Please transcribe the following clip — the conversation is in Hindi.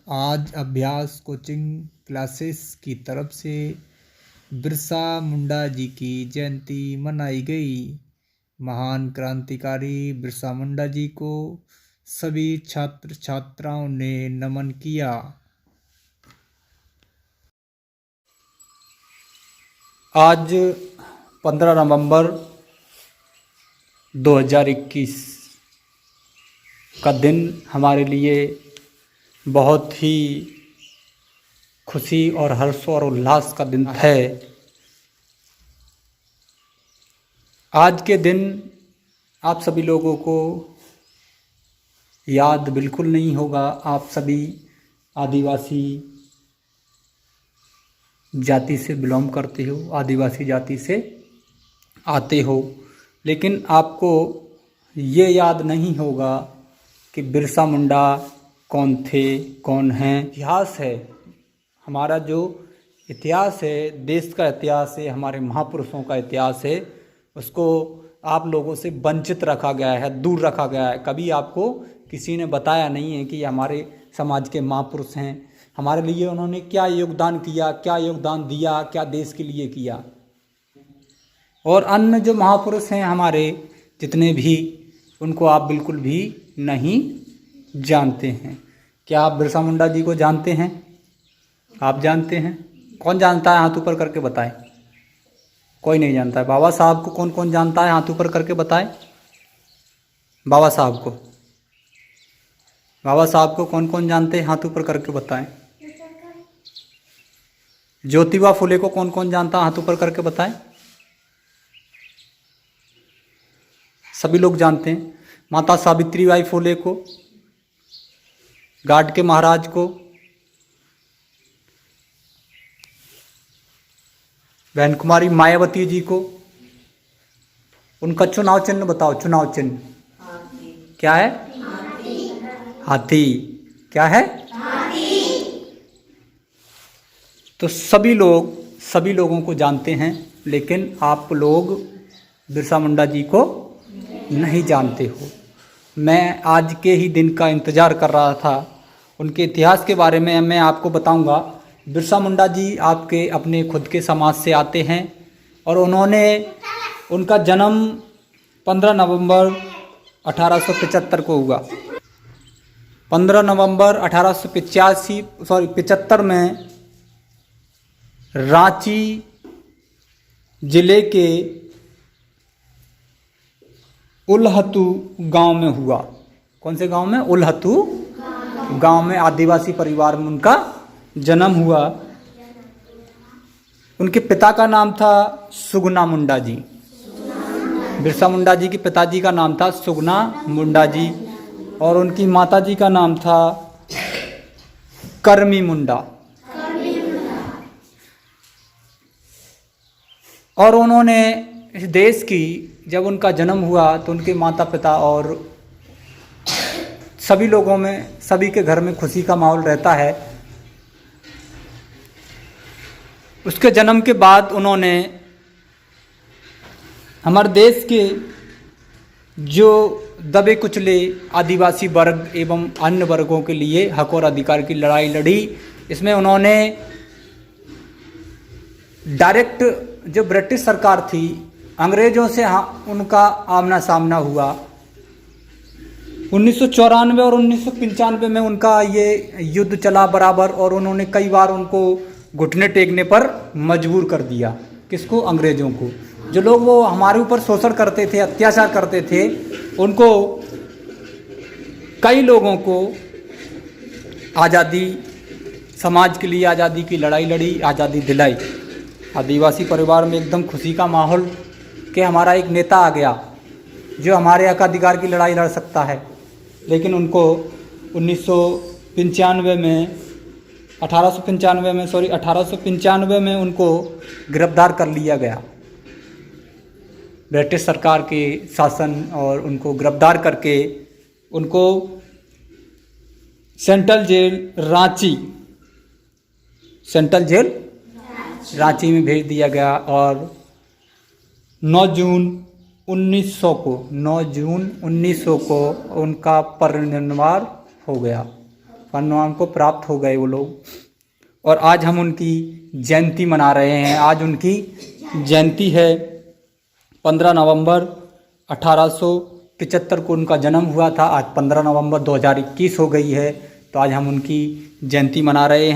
आज अभ्यास कोचिंग क्लासेस की तरफ से बिरसा मुंडा जी की जयंती मनाई गई। महान क्रांतिकारी बिरसा मुंडा जी को सभी छात्र छात्राओं ने नमन किया। आज 15 नवंबर 2021 का दिन हमारे लिए बहुत ही खुशी और हर्ष और उल्लास का दिन है। आज के दिन आप सभी लोगों को याद बिल्कुल नहीं होगा। आप सभी आदिवासी जाति से बिलोंग करते हो, आदिवासी जाति से आते हो, लेकिन आपको ये याद नहीं होगा कि बिरसा मुंडा कौन थे, कौन हैं। इतिहास है हमारा, जो इतिहास है, देश का इतिहास है, हमारे महापुरुषों का इतिहास है, उसको आप लोगों से वंचित रखा गया है, दूर रखा गया है। कभी आपको किसी ने बताया नहीं है कि हमारे समाज के महापुरुष हैं, हमारे लिए उन्होंने क्या योगदान किया, क्या योगदान दिया, क्या देश के लिए किया। और अन्य जो महापुरुष हैं हमारे जितने भी, उनको आप बिल्कुल भी नहीं जानते हैं। क्या आप बिरसा मुंडा जी को जानते हैं? आप जानते हैं? कौन जानता है? हाथ ऊपर करके बताएं। कोई नहीं जानता है। बाबा साहब को कौन कौन जानता है? हाथ ऊपर करके बताएं। बाबा साहब को, बाबा साहब को कौन कौन जानते हैं? हाथ ऊपर करके बताएं। ज्योतिबा फुले को कौन कौन जानता है? हाथ ऊपर करके बताएं। सभी लोग जानते हैं। माता सावित्रीबाई फुले को, गाड के महाराज को, बहन कुमारी मायावती जी को। उनका चुनाव चिन्ह बताओ। चुनाव चिन्ह क्या है? हाथी। क्या है? हाथी। तो सभी लोगों को जानते हैं, लेकिन आप लोग बिरसा मुंडा जी को नहीं जानते हो। मैं आज के ही दिन का इंतज़ार कर रहा था। उनके इतिहास के बारे में मैं आपको बताऊंगा। बिरसा मुंडा जी आपके अपने खुद के समाज से आते हैं और उनका जन्म 15 नवंबर 1875 को हुआ। 15 नवंबर 1875 में रांची जिले के उल्हतू गांव में हुआ। कौन से गांव में? उल्हतू गांव में आदिवासी परिवार में उनका जन्म हुआ। उनके पिता का नाम था सुगना मुंडा जी। बिरसा मुंडा जी के पिताजी का नाम था सुगना मुंडा जी और उनकी माताजी का नाम था करमी मुंडा। और उन्होंने इस देश की, जब उनका जन्म हुआ तो उनके माता पिता और सभी लोगों में, सभी के घर में खुशी का माहौल रहता है। उसके जन्म के बाद उन्होंने हमारे देश के जो दबे कुचले आदिवासी वर्ग एवं अन्य वर्गों के लिए हक और अधिकार की लड़ाई लड़ी। इसमें उन्होंने डायरेक्ट, जो ब्रिटिश सरकार थी, अंग्रेजों से उनका आमना सामना हुआ। 1994 और 1995 में उनका ये युद्ध चला बराबर, और उन्होंने कई बार उनको घुटने टेकने पर मजबूर कर दिया। किसको? अंग्रेजों को। जो लोग वो हमारे ऊपर शोषण करते थे, अत्याचार करते थे, उनको, कई लोगों को आज़ादी, समाज के लिए आज़ादी की लड़ाई लड़ी, आज़ादी दिलाई। आदिवासी परिवार में एकदम खुशी का माहौल कि हमारा एक नेता आ गया जो हमारे हक अधिकार की लड़ाई लड़ सकता है। लेकिन उनको 1895 में उनको गिरफ्तार कर लिया गया ब्रिटिश सरकार के शासन, और उनको गिरफ्तार करके उनको सेंट्रल जेल रांची में भेज दिया गया। और 9 जून 1900 को उनका परिनिर्वाण हो गया। पद्मनाभ को प्राप्त हो गए वो लोग। और आज हम उनकी जयंती मना रहे हैं। आज उनकी जयंती है 15 नवंबर 1875 को उनका जन्म हुआ था। आज 15 नवंबर 2021 हो गई है, तो आज हम उनकी जयंती मना रहे हैं।